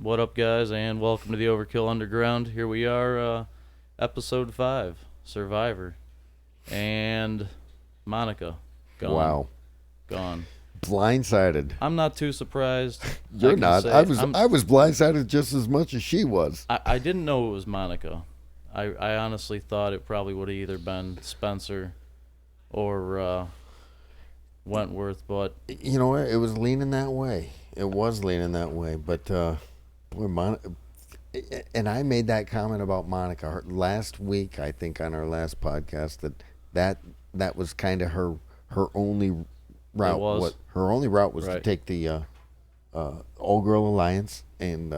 What up, guys, and welcome to the Overkill Underground. Here we are, episode 5, Survivor, and Monica, gone. Wow. Gone. Blindsided. I'm not too surprised. You're not. I was blindsided just as much as she was. I didn't know it was Monica. I honestly thought it probably would have either been Spencer or Wentworth, but... You know what? It was leaning that way. It was leaning that way, but boy, Monica... And I made that comment about Monica last week, I think, on our last podcast, that was kind of her only route. It was. Her only route was right. to take the all-girl alliance, and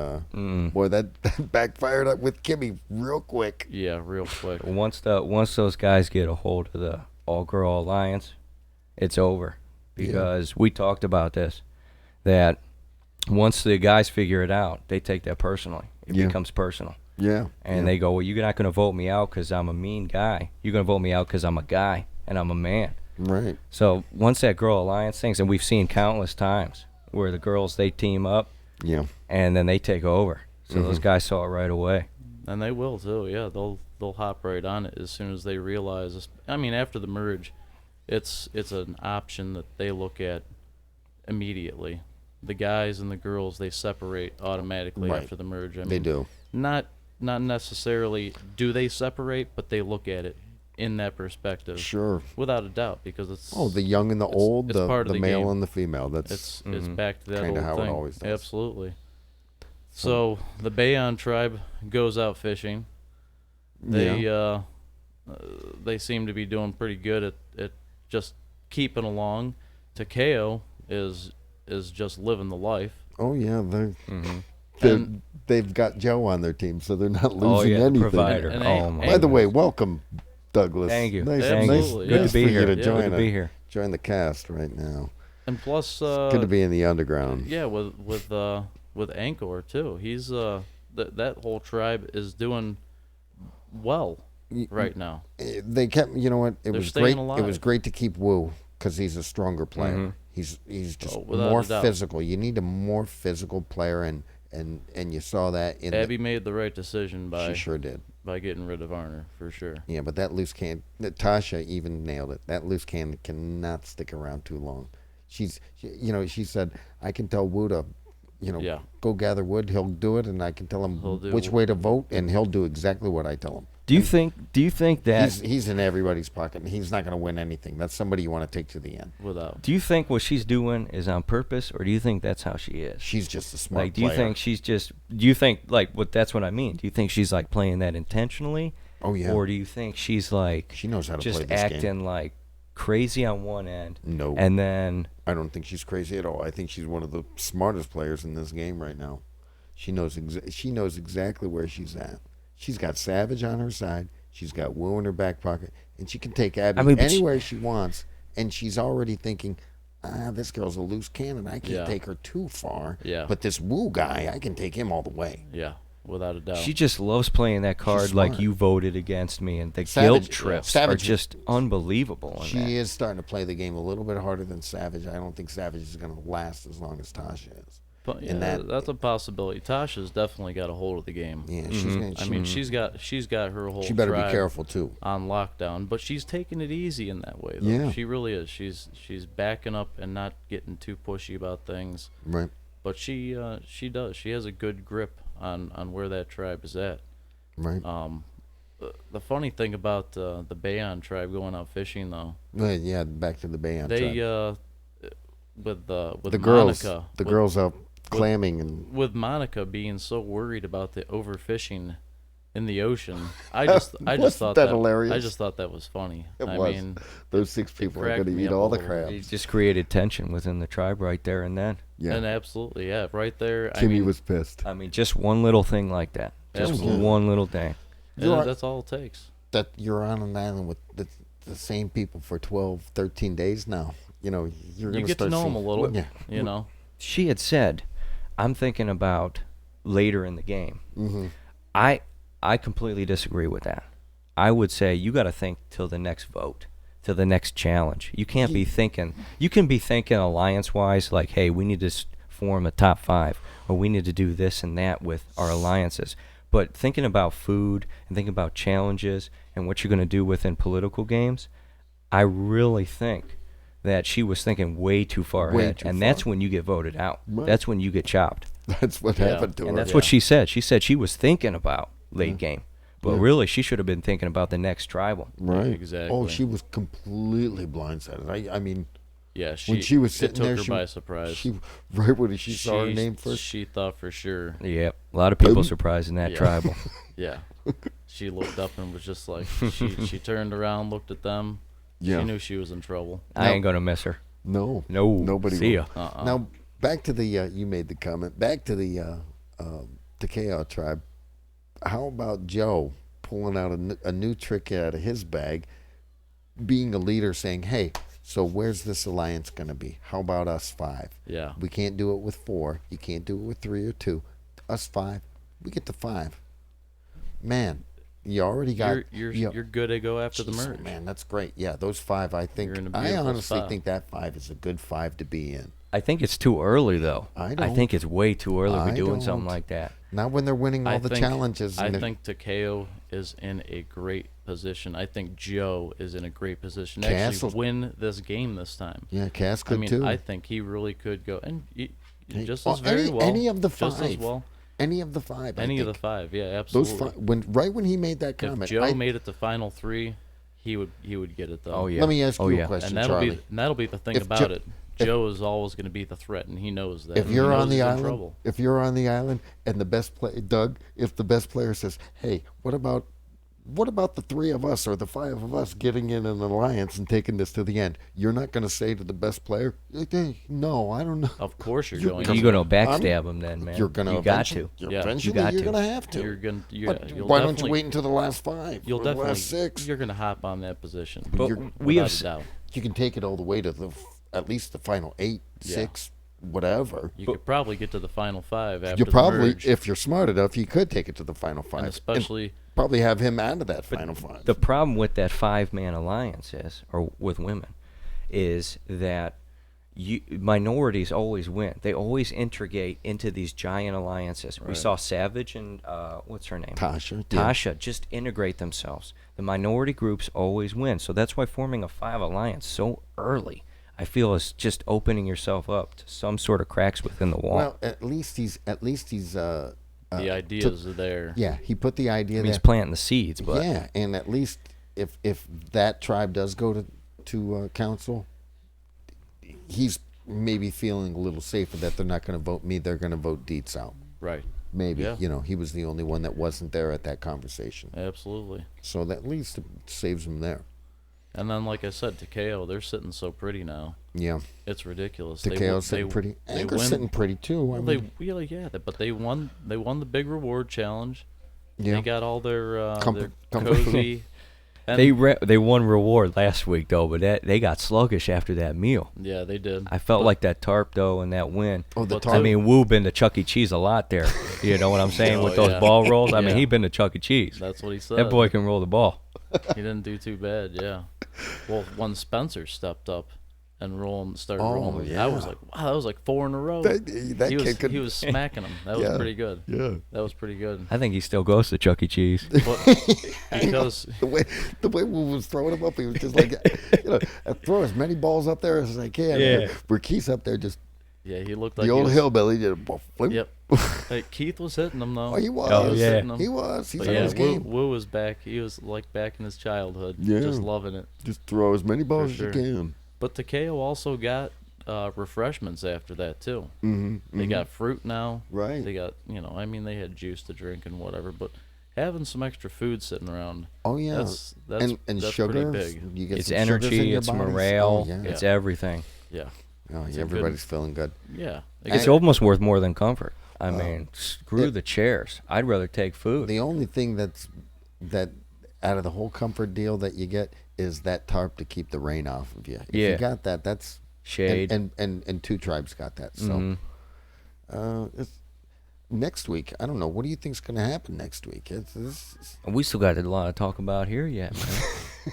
boy, that backfired up with Kimmy real quick. Yeah, real quick. Once those guys get a hold of the all-girl alliance, it's over. Because we talked about this, that once the guys figure it out, they take that personally. It becomes personal. Yeah. And they go, well, you're not going to vote me out because I'm a mean guy. You're going to vote me out because I'm a guy and I'm a man. Right. So once that girl alliance things, and we've seen countless times where the girls, they team up. Yeah. And then they take over. So those guys saw it right away. And they will, too, yeah. They'll hop right on it as soon as they realize. I mean, after the merge, it's an option that they look at immediately. The guys and the girls, they separate automatically after the merge. I mean, they do. Not necessarily do they separate, but they look at it in that perspective. Sure. Without a doubt, because it's... Oh, the young and the old, it's part of the male game. And the female. That's it's back to that kind old of how thing. it always does. Absolutely. So the Bayon tribe goes out fishing. They seem to be doing pretty good at just keeping along. Takeo is just living the life. Oh yeah, they've got Joe on their team, so they're not losing anything. Provider. By the way, welcome, Douglas. Thank you. Nice, Absolutely. Good to be here. To join Good to be here. Join the cast right now. And plus, it's good to be in the underground. Yeah, with Angkor too. He's that whole tribe is doing well right now. They kept, you know what? It They're was staying great. alive. It was great to keep Wu because he's a stronger player. He's just more physical. You need a more physical player, and you saw that in Abby made the right decision by she sure did by getting rid of Arner for sure. Yeah, but that loose cannon, Tasha even nailed it. That loose cannon cannot stick around too long. She said, I can tell Wu to, go gather wood. He'll do it, and I can tell him which way to vote, and he'll do exactly what I tell him. Do you think that he's in everybody's pocket, and he's not going to win anything? That's somebody you want to take to the end. Without. Do you think what she's doing is on purpose, or do you think that's how she is? She's just a smart player. Do you think that's what I mean? Do you think she's like playing that intentionally? Oh yeah. Or do you think she's like she knows how to just play this acting game. like crazy on one end? No. And then I don't think she's crazy at all. I think she's one of the smartest players in this game right now. She knows exactly where she's at. She's got Savage on her side. She's got Wu in her back pocket, and she can take Abby anywhere she wants. And she's already thinking, this girl's a loose cannon. I can't take her too far. Yeah. But this Wu guy, I can take him all the way. Yeah, without a doubt. She just loves playing that card like you voted against me, and the guilt trips are just unbelievable. She is starting to play the game a little bit harder than Savage. I don't think Savage is going to last as long as Tasha is. But that's a possibility. Tasha's definitely got a hold of the game. Yeah, she's got her whole. She better tribe be careful too on lockdown, but she's taking it easy in that way. Though. Yeah, she really is. She's backing up and not getting too pushy about things. Right. But she does. She has a good grip on where that tribe is at. Right. The funny thing about the Bayon tribe going out fishing though. Yeah, back to the Bayon tribe. With the Monica, girls out clamming and with Monica being so worried about the overfishing in the ocean, I just thought that hilarious. I just thought that was funny. I mean, those 6 people are going to eat all the crabs. It just created tension within the tribe right there and then. Yeah, and absolutely, right there. Kimmy was pissed. I mean, just one little thing like that, just one little thing. That's all it takes. That you're on an island with the same people for 12, 13 days now. You're going to get to know them a little. Yeah. She had said, I'm thinking about later in the game. Mm-hmm. I completely disagree with that. I would say you got to think till the next vote, till the next challenge. You can't be thinking. You can be thinking alliance-wise, like, hey, we need to form a top 5, or we need to do this and that with our alliances. But thinking about food and thinking about challenges and what you're going to do within political games, I really think that she was thinking way too far Way ahead. too And far. that's when you get voted out. Right. That's when you get chopped. That's what Yeah. happened to her. And that's what she said. She said she was thinking about late game. But Yeah. really, she should have been thinking about the next tribal. Right. Exactly. Oh, she was completely blindsided. I mean, Yeah, when she was it sitting took there, her she, by surprise. she right when she saw her name first. She thought for sure. Yep. A lot of people Boom. surprised in that Yeah. tribal. Yeah. She looked up and was just like, she turned around, looked at them. Yeah. She knew she was in trouble. I ain't going to miss her. No. No. Nobody See will. ya. Now, back to the, you made the comment, back to the Takeo tribe. How about Joe pulling out a new trick out of his bag, being a leader, saying, hey, so where's this alliance going to be? How about us 5? Yeah. We can't do it with 4. You can't do it with 3 or 2. Us 5. We get to 5. Man, you already got... You're good to go after the Jeez, merge. man, that's great. Yeah, those 5, I think... You're in a I beautiful honestly spot. think that 5 is a good 5 to be in. I think it's too early, though. I I don't. think it's way too early to I be doing something don't. like that. Not when they're winning all I the think- challenges. I and they're- think Takeo is in a great position. I think Joe is in a great position to Castle- actually win this game this time. Yeah, Cass I could mean, too. I think he really could go, and Hey, just oh, as very any- well. any of the Just as 5. well. Any of the 5. I Any of the think. 5, yeah, Those absolutely. 5. Right when he made that If comment, Joe made it to final 3, he would get it though. Oh, yeah. let me ask Oh, you yeah. a question, And Charlie. that'll be the thing If about Jo- it. if- Joe is always going to be the threat, and he knows that. If and he you're knows on the he's in island, trouble. if you're on the island, and the best play, Doug, if the best player says, "Hey, what about the 3 of us or the 5 of us getting in an alliance and taking this to the end?" You're not going to say to the best player, "Hey, no, I don't know." Of course you're You're going. gonna- You're going to I'm- backstab him then, man. You're going to You got to. Yeah, Eventually, you got you're to. going to have to. You're going. But You'll why don't you definitely- wait until the last 5? You'll or the definitely. last 6. You're going to hop on that position. But You're- we have without a doubt. You can take it all the way to at least the final 8, Yeah. 6, whatever. You could probably get to the final 5 after You the probably, merge, if you're smart enough, you could take it to the final 5. and especially probably have him out of that final 5. The problem with that 5-man alliance is, or with women, is that minorities always win. They always integrate into these giant alliances. We Right. saw Savage and what's her name? Tasha. Tasha just integrate themselves. The minority groups always win. So that's why forming a 5 alliance so early, I feel, is just opening yourself up to some sort of cracks within the wall. Well, at least he's the ideas are there. yeah, he put the idea I mean, he's there. planting the seeds, but Yeah, and at least if that tribe does go to council, he's maybe feeling a little safer that they're not going to vote me. They're going to vote Dietz out. Right. Maybe Yeah. he was the only one that wasn't there at that conversation, Absolutely. so that at least saves him there. And then, like I said, Takeo, they're sitting so pretty now. Yeah, It's ridiculous. Takeo's sitting pretty. They Anger's win. sitting pretty too. I Well, mean, they really, yeah, but they won. They won the big reward challenge. yeah. They got all their Comfort cozy. And they won reward last week though, but they got sluggish after that meal. yeah, they did. I felt like that tarp though and that win. Oh, the But tarp. I mean, Wu been to Chuck E. Cheese a lot there. You know what I'm saying Oh, with those yeah. ball rolls. I mean, Yeah. he been to Chuck E. Cheese. That's what he said. That boy can roll the ball. He didn't do too bad. Yeah. Well, when Spencer stepped up and started Oh, rolling, yeah. I was like, wow, that was like 4 in a row. that he was kid could. he was smacking him. That Yeah. was pretty good. Yeah. That was pretty good. I think he still goes to Chuck E. Cheese. But because The way Wu was throwing them up, he was just like, I throw as many balls up there as I can. Yeah. Where Keith's up there, just yeah, he looked like the he old was, hillbilly did a flip. Yep. Hey, Keith was hitting them though. Oh, he was. Oh, yeah. hitting 'em. He was. He's But on yeah, his game. Wu was back. He was like back in his childhood, Yeah. just loving it. Just throw as many balls sure. as you can. But Takeo also got refreshments after that too. Mm-hmm. They got fruit now. Right. They got I mean they had juice to drink and whatever, but having some extra food sitting around. Oh yeah. That's and that's sugar. pretty big. You get It's some sugars in energy, your it's bodies. morale, Oh, yeah. it's Yeah. everything. Yeah. Oh, It's yeah, a good- everybody's feeling good. Yeah. It's And- almost worth more than comfort. I mean, screw it- the chairs. I'd rather take food. The only thing that out of the whole comfort deal that you get is that tarp to keep the rain off of you. If Yeah. you got that, that's Shade. and 2 tribes got that. So it's, next week, I don't know. What do you think's going to happen next week? We still got a lot to talk about here yet, man.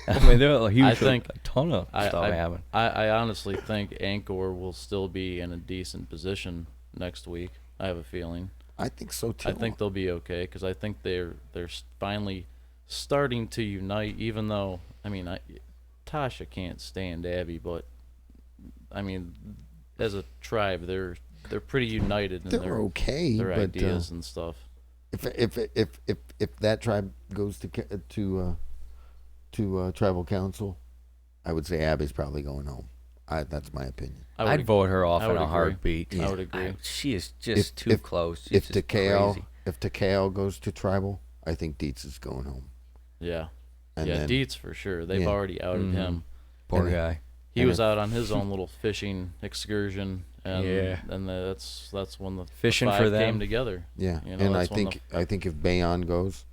I mean, there's a ton of stuff happening. I honestly think Angkor will still be in a decent position next week. I have a feeling. I think so too. I think they'll be okay because I think they're finally starting to unite. Even though Tasha can't stand Abby, but I mean, as a tribe, they're pretty united in they're their okay, their but ideas and stuff. if that tribe goes to tribal council, I would say Abby's probably going home. That's my opinion. I'd vote her off I in would a agree. heartbeat. I would agree. She is just too If- close. If She's just Takeo crazy. goes to tribal, I think Dietz is going home. Yeah, And yeah, then, Dietz for sure. They've Yeah. already outed him. Poor And guy. He and was out on his own little fishing excursion, and Yeah. and that's when the Fishing five for them. came together. yeah, You know, and that's when I think if Bayon goes,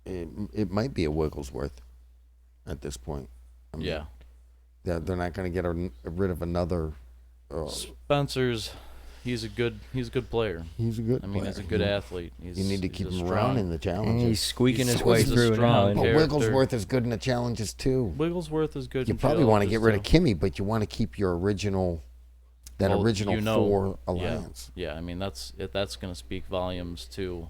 it might be a Wigglesworth at this point. I mean, Yeah, they're not going to get rid of another. Spencer's he's a good player. He's a good. I mean, player. he's a good athlete. He's, You need to he's keep a him strong- around in the And challenges. he's squeaking He's his way a through strong now. But character. Wigglesworth is good in the challenges too. Wigglesworth is good. You in probably want to get rid of challenges, Kimmy, but you want to keep your original, that Well, original you know, four yeah. alliance. Yeah, I mean that's going to speak volumes to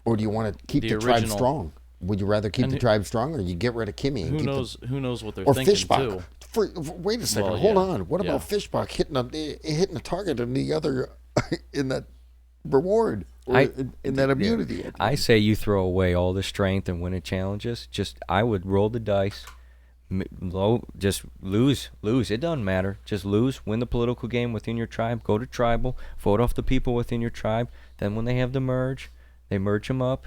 Or do you want to keep The the tribe original- strong? Would you rather keep And the who- tribe strong, or you get rid of Kimmy? And who keep knows what they're or thinking Fishbach. too. Wait a second, Well, hold yeah, on. What yeah. about Fishbach hitting a target in the other in that reward or in that immunity? I say you throw away all the strength and winning challenges. I would roll the dice, just lose. It doesn't matter. Just lose, win the political game within your tribe, go to tribal, vote off the people within your tribe. Then when they have the merge, they merge them up,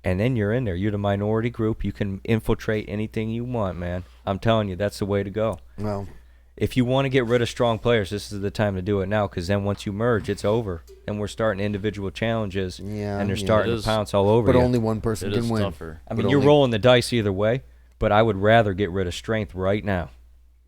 and then you're in there. You're the minority group. You can infiltrate anything you want, man. I'm telling you, that's the way to go. Well, If you want to get rid of strong players, this is the time to do it now, because then once you merge, it's over. And we're starting individual challenges, Yeah, and they're yeah. starting It to is- pounce all over but you. only one person It can is win. tougher. I but mean, you're only- rolling the dice either way, but I would rather get rid of strength right now.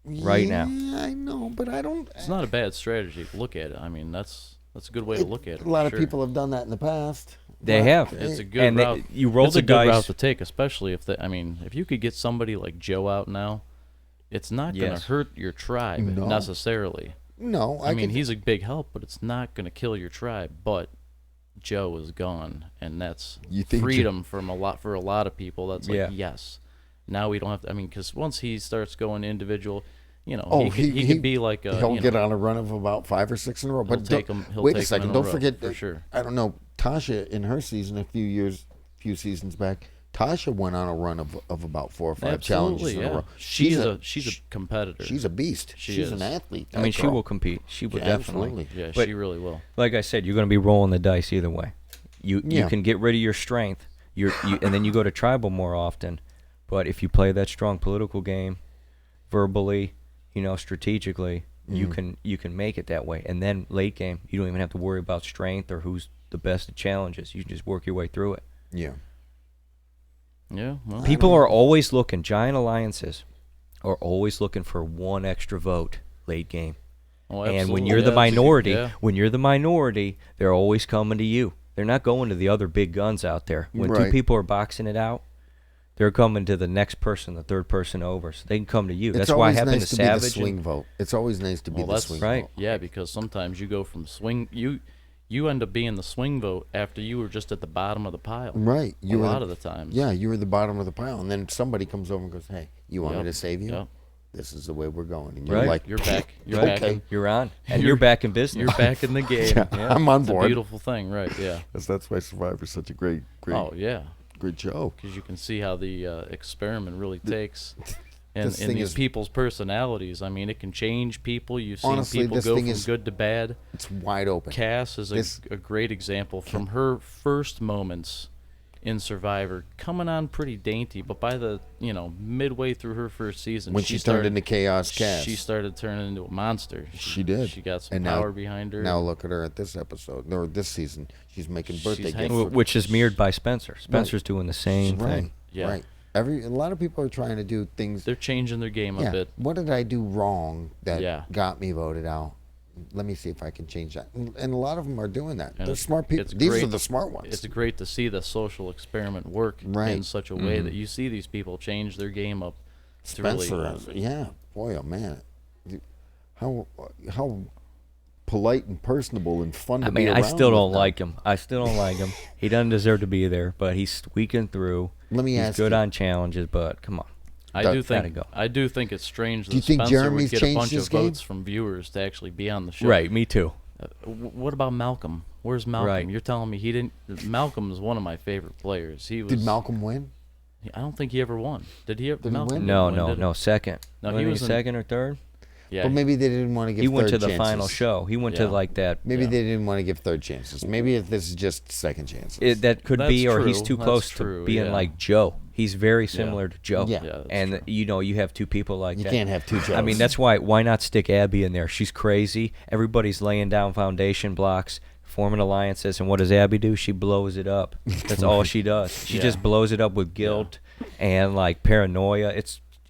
Right now. Yeah, I know, but I don't. It's not a bad strategy if you look at it. I mean, that's a good way to look at it. A lot for of sure. people have done that in the past. They but have. It's a it- good And route. you roll it's the a good route dice. to take, especially if you could get somebody like Joe out now, it's not going to Yes. hurt your tribe No. necessarily. No, I mean, could- he's a big help, but it's not going to kill your tribe. But Joe is gone, and that's You think freedom for a lot of people. That's like Yeah. yes. Now we don't have to. I mean, because once he starts going individual, Oh, he could be like a. he'll you get know, on a run of about 5 or 6 in a row. But take don't- 'em- he'll wait take a 'em second. in a Don't row, forget for sure. I don't know. Tasha in her season a few seasons back, Tasha went on a run of about 4 or 5 challenges Absolutely, in a yeah. row. She's a competitor. She's a beast. She She's is. an athlete. I mean, that she girl. will compete. She will Yeah, definitely. absolutely. Yeah, But- she really will. Like I said, you're going to be rolling the dice either way. You Yeah. can get rid of your strength, and then you go to tribal more often. But if you play that strong political game, verbally, strategically, Mm-hmm. you can make it that way. And then late game, you don't even have to worry about strength or who's the best at challenges. You can just work your way through it. Yeah. Yeah. Well, People are always looking. Giant alliances are always looking for one extra vote late game. oh, And when absolutely. you're the Yeah, minority, they're always coming to you. They're not going to the other big guns out there. When two Right. people are boxing it out, they're coming to the next person, the third person over, so they can come to you. It's That's why always having nice the to be the Savage. swing vote. It's always nice to be Well, the that's swing right. vote. Yeah, because sometimes you go from swing you end up being the swing vote after you were just at the bottom of the pile. Right. A lot of the times. Yeah, you were the bottom of the pile, and then somebody comes over and goes, "Hey, you want me Yep. to save you? Yep. This is the way we're going." And you're Right. like, You're back. You're back. Okay. In, You're on, and You're- you're back in business. you're back in the game. Yeah, Yeah. I'm on It's a board. beautiful thing, right? Yeah. That's why Survivor's such a great Oh yeah, show. because you can see how the experiment really takes. And this in thing these is- people's personalities, I mean, it can change people. You've seen Honestly, people this go thing from is- good to bad. It's wide open. Cass is This- a great example from her first moments in Survivor, coming on pretty dainty, but by the midway through her first season, When she turned into Chaos she Cass. started turning into a monster. She did. She got some And now- power behind her. Now look at her at this episode, or this season. She's making birthday She's gifts. hanging- Which is mirrored by Spencer. Spencer's doing the same right. thing. Yeah. Right. A lot of people are trying to do things. They're changing their game a bit. What did I do wrong that Yeah. got me voted out? Let me see if I can change that. And a lot of them are doing that. And They're smart people. it's These are great- the smart ones. It's great to see the social experiment work Right. in such a way that you see these people change their game up. To Spencer, really, yeah, boy, oh man, how polite and personable and fun to I be mean, around. I still don't with now. like him. I still don't like him. He doesn't deserve to be there, but he's squeaking through. Let me He's ask good you. on challenges, but come on. I That- do gotta think go. I do think it's strange Do you that think Spencer Jeremy's would get a changed bunch his of game? votes from viewers to actually be on the show. Right, me too. What about Malcolm? Where's Malcolm? Right. You're telling me he didn't? Malcolm is one of my favorite players. He was. Did Malcolm win? I don't think he ever won. Did he? Did he Malcolm win? didn't No, win, no, did he? no. Second. No, Wasn't he he was in- second or third. Yeah. But maybe they didn't want to give He third went to the chances. final show. He went to Yeah. like that. Maybe Yeah. they didn't want to give third chances. Maybe if this is just second chances. That could That's be, or he's true. too That's close true, to being yeah. like Joe. He's very similar to Joe. Yeah. Yeah, that's and true. you have two people like you that. can't have two Joes. I mean, that's why not stick Abby in there? She's crazy. Everybody's laying down foundation blocks, forming alliances, and what does Abby do? She blows it up. That's all she does. She Yeah. just blows it up with guilt and like paranoia.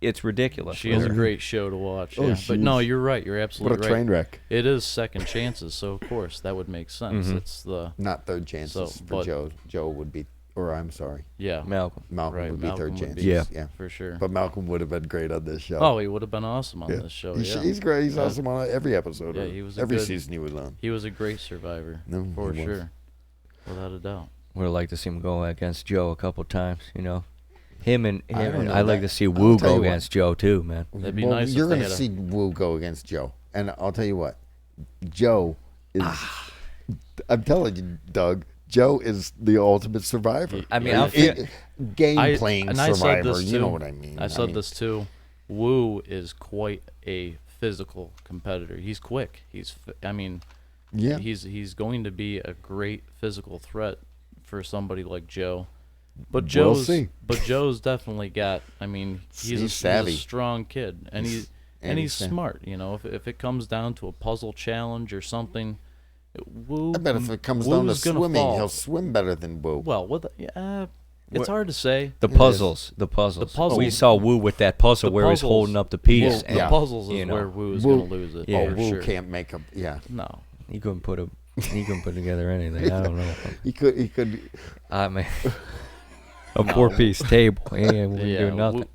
It's ridiculous. She is a Oh, great show to watch. oh, Yeah. she But no, is. you're right. You're what a absolutely train right. wreck. It is second chances, so of course that would make sense. Mhm. It's the Not third chances So, for but- Joe. Joe would be, or I'm sorry, yeah, Malcolm. Malcolm right. would be Malcolm third would chances. be- Yeah. for sure. But Malcolm would have been great on this show. Oh, he would have been awesome on Yeah. this show. He's, Yeah. he's great. He's Yeah. awesome on every episode. Yeah, or he was a every good- season he was on. He was a great survivor, No, for he was. sure, without a doubt. Would have liked to see him go against Joe a couple times. Him and I don't know I'd like that. to see I'll Woo tell you go what. against Joe too, man. That'd be Well, nice if You're they going to had a- see Wu go against Joe, and I'll tell you what, Joe is. I'm telling you, Doug. Joe is the ultimate survivor. I mean, Yeah. I'll feel, Game I- playing and I said survivor. this You know too. what I mean? I said mean, this too. Wu is quite a physical competitor. He's quick. I mean, Yeah. he's going to be a great physical threat for somebody like Joe. But We'll Joe's see. Joe's definitely got. I mean, He's savvy. He's a strong kid, and he's sa- smart. If it comes down to a puzzle challenge or something, Wu. I bet if it comes down to Wu's gonna swimming, fall. he'll swim better than Wu. Well, it's What- hard to say. the It is. puzzles. The puzzles. puzzles. We saw Woo with that puzzle The where he's puzzles. holding up the piece. Woo- and, yeah. The puzzles is you know, where Wu's Wu- gonna lose it. Yeah. for Wu sure. can't make a. Yeah, No. He couldn't put together anything. I don't know. he could. He could. I mean, a four-piece table. Yeah, we Yeah, do nothing.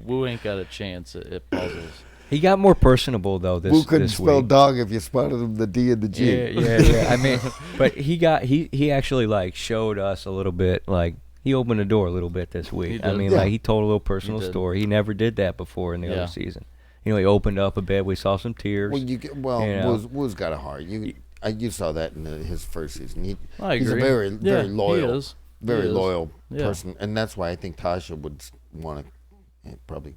Wu ain't got a chance at puzzles. He got more personable though Wu this couldn't spell week. dog if you spotted him the D and the G. Yeah. I mean, but he actually like showed us a little bit. Like he opened the door a little bit this week. He I did. mean, Yeah. like he told a little personal He did. story. He never did that before in the Yeah. other season. He opened up a bit. We saw some tears. Well, You know. Wu's got a heart. You saw that in his first season. I He's a agree. very, Yeah, very loyal, He is. very He is. loyal Yeah. person, and that's why I think Tasha would want to probably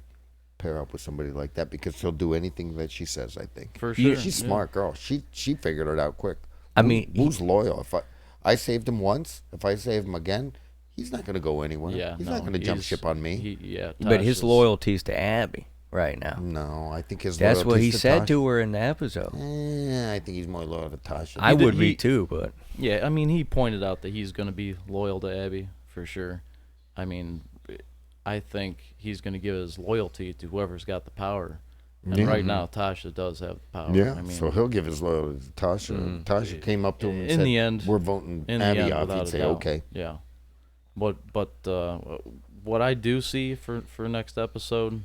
pair up with somebody like that because he'll do anything that she says. I think For Yeah, sure. she's yeah. smart girl. She figured it out quick. I mean, Wu's loyal. If I saved him once, if I save him again, he's not going to go anywhere. Yeah, he's no, not going to jump he's- ship on me. but his Tasha's- loyalty's to Abby right now. No, I think his. That's what he loyalty's said Tasha. to her in the episode. I think he's more loyal to Tasha. I did- would be he- too, but Yeah, I mean, he pointed out that he's going to be loyal to Abby for sure. I mean, I think he's going to give his loyalty to whoever's got the power. And Yeah. right now, Tasha does have the power. Yeah, I mean, so he'll give his loyalty to Tasha. Mm. Tasha came up to him and in said, the end, "We're voting in the Abby end, off." without He'd a say, doubt. "Okay." Yeah, but what I do see for next episode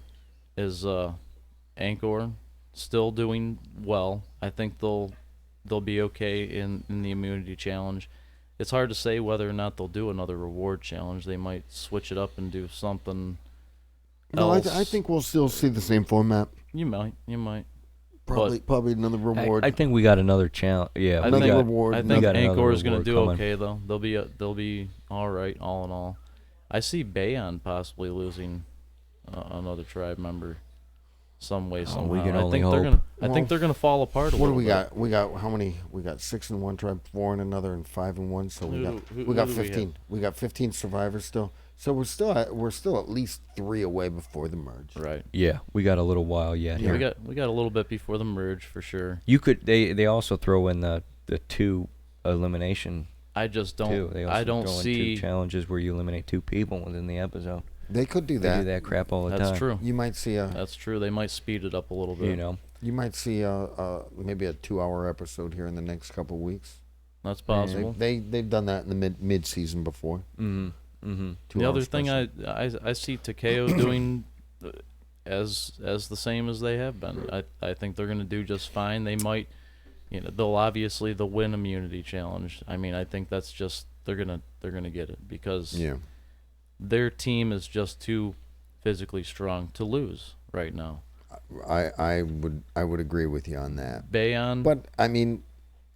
is Angkor still doing well. I think they'll be okay in the immunity challenge. It's hard to say whether or not they'll do another reward challenge. They might switch it up and do something No, else. I think we'll still see the same format. You might. Probably another reward. I think we got another challenge. Yeah, I Another think reward. I We think got another Angkor is going to reward do coming. okay though. They'll be all right all in all. I see Bayon possibly losing another tribe member some way somehow. we can I only think they're hope. gonna. I Well, think they're gonna fall apart. what do little we bit. got? We got how many? We got 6 in one tribe, 4 in another, and 5 in one. So we got Who we got do we have? 15. We got 15 survivors still. So we're still at least 3 away before the merge. Right. Yeah, we got a little while yet Yeah, here. we got a little bit before the merge for sure. You could they also throw in the 2 elimination I just too. don't. They also I don't throw in see. 2 challenges where you eliminate 2 people within the episode. They could do They that. do that crap all the That's time. true. You might see That's true. They might speed it up a little bit. you might see maybe a 2-hour episode here in the next couple of weeks. That's possible. They've done that in the mid season before. Mm-hmm. Mm-hmm. 2 The hour other thing special. I see Takeo doing as the same as they have been. I think they're going to do just fine. They might they'll obviously the win immunity challenge. I mean, I think that's just they're gonna get it because their team is just too physically strong to lose right now. I would agree with you on that. Bayonne, But I mean,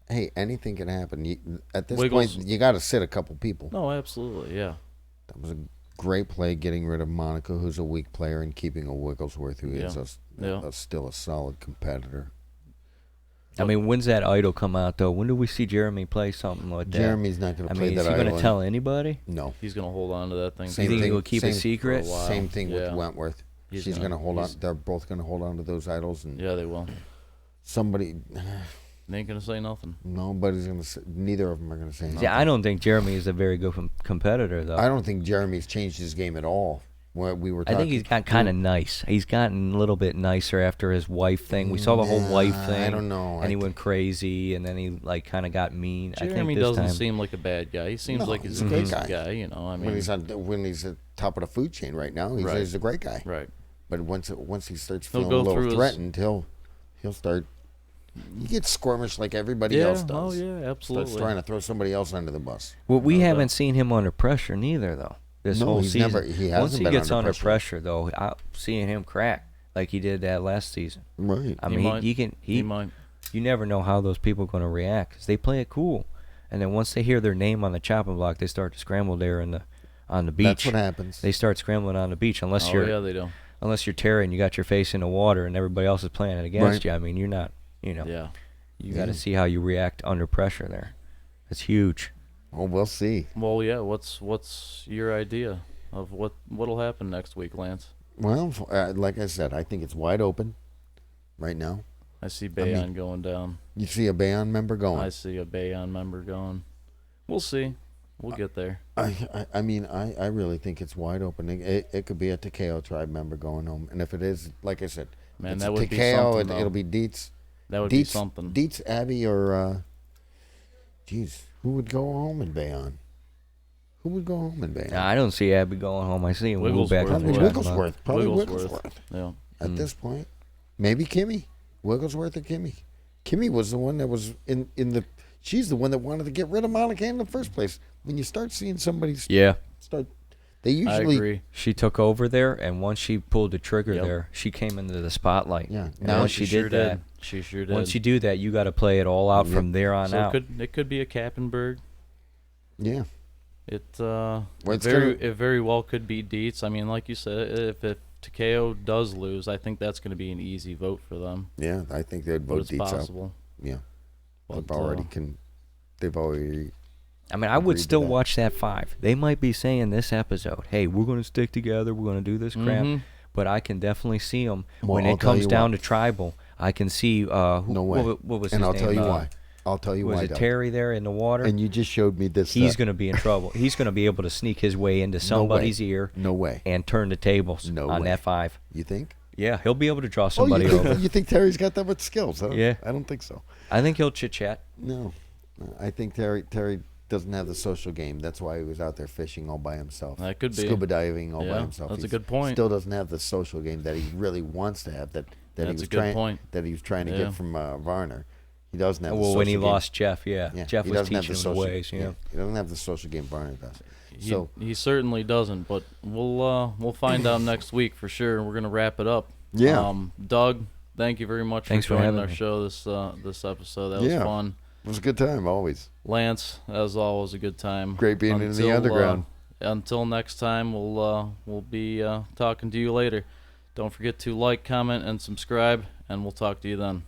hey, anything can happen. At this Wiggles. point, you got to sit a couple people. no, absolutely, yeah. That was a great play getting rid of Monica, who's a weak player, and keeping a Wigglesworth, who is still a solid competitor. I mean, when's that idol come out, though? When do we see Jeremy play something like that? Jeremy's not going to play that is he idol. going to tell anybody? No. He's gonna hold on to that thing. You Same think thing- he will keep it same- secret? for a while. Same thing with Yeah. Wentworth. He's She's going to hold on. he's- They're both going to hold on to those idols, and Yeah, they will. somebody, They ain't gonna say nothing. nobody's going to say. Neither of them are going to say nothing. Yeah, I don't think Jeremy is a very good competitor, though. I don't think Jeremy's changed his game at all. What we were I talking. think he's got kind of nice. He's gotten a little bit nicer after his wife thing. We saw the whole wife thing. I don't know. And he went crazy, and then he like kind of got mean. I Jeremy think this doesn't time, seem like a bad guy. He seems No, like he's he's a a great decent guy. guy. I mean, when he's at top of the food chain right now, he's a great guy. right. But once he starts He'll feeling go a little through his- threatened, he'll start. He gets squirmish like everybody Yeah. else does. Oh yeah, Starts absolutely. trying to throw somebody else under the bus. well, we No haven't doubt. seen him under pressure neither, though. This No, whole he's season. never- he hasn't Once he been gets under under pressure. though, I'm seeing him crack like he did that last season. Right. I He mean, might. he might. You never know how those people are going to react because they play it cool, and then once they hear their name on the chopping block, they start to scramble there on the beach. That's what happens. They start scrambling on the beach unless Oh you're yeah, they do. unless you're Terry and you got your face in the water and everybody else is playing it against Right. you. I mean, you're not. Yeah. You got to Yeah. see how you react under pressure there. It's huge. Well, we'll see. Well, yeah. What's your idea of what'll happen next week, Lance? Well, like I said, I think it's wide open right now. I see Bayonne going down. You see a Bayonne member going. I see a Bayonne member going. We'll see. We'll get there. I mean, I really think it's wide open. It could be a Takeo tribe member going home, and if it is, like I said, Man, it's that a would be Takeo, something, though. it'll be Dietz. That would be something. Dietz, Abby, or who would go home in Bayonne? Who would go home in Bayonne? I don't see Abby going home. I see him move back Wigglesworth. to the Probably Yeah. chopping block. Wigglesworth. Probably Wigglesworth. Wigglesworth. Yeah. At this point, maybe Kimmy, Wigglesworth or Kimmy. Kimmy was the one that was in the. She's the one that wanted to get rid of Monica in the first place. When you start seeing somebody Yeah. start, they I usually. agree. She took over there, and once she pulled the trigger Yep. there, she came into the spotlight. Yeah. And Now once she she sure did that, She sure did. once you do that, you got to play it all out Yep. from there on so out. it could be a Kappenberg. Yeah. It it's it very well could be Dietz. I mean, like you said, if Takeo does lose, I think that's going to be an easy vote for them. Yeah, I think they'd But vote it's Dietz out. possible. Yeah. But, They've already. I mean, I would Agreed to still that. watch that 5. They might be saying this episode, hey, we're going to stick together. We're going to do this crap. Mhm. But I can definitely see them. Well, When I'll it tell comes you down what. to tribal, I can see who, No way. what was And his I'll name? tell you why. I'll tell you Was why. it Doug. Terry there in the water? And you just showed me this. He's going to be in trouble. He's going to be able to sneak his way into somebody's ear No way. and turn the tables No on way. that 5. You think? Yeah, he'll be able to draw somebody you think, over. you think Terry's got that much skills? Huh? Yeah. I don't think so. I think he'll chit-chat. No. I think Terry doesn't have the social game. That's why he was out there fishing all by himself. That could be. Scuba diving all Yeah, by himself. that's a He's good point. Still doesn't have the social game that he really wants to have. That he That's was a good trying. point. That he was trying to Yeah. get from Varner. He doesn't have. the Well, when he social game. lost Jeff, yeah. Yeah, Jeff he was doesn't have teaching him the social- ways, yeah. He doesn't have the social game Varner does. So He certainly doesn't, but we'll find out next week for sure. We're gonna wrap it up. Yeah. Doug, thank you very much Thanks for for joining having our me. show this episode. That was Yeah. fun. it was a good time always. Lance, as always, a good time. Great being in the underground. Until next time, we'll be talking to you later. Don't forget to like, comment, and subscribe, and we'll talk to you then.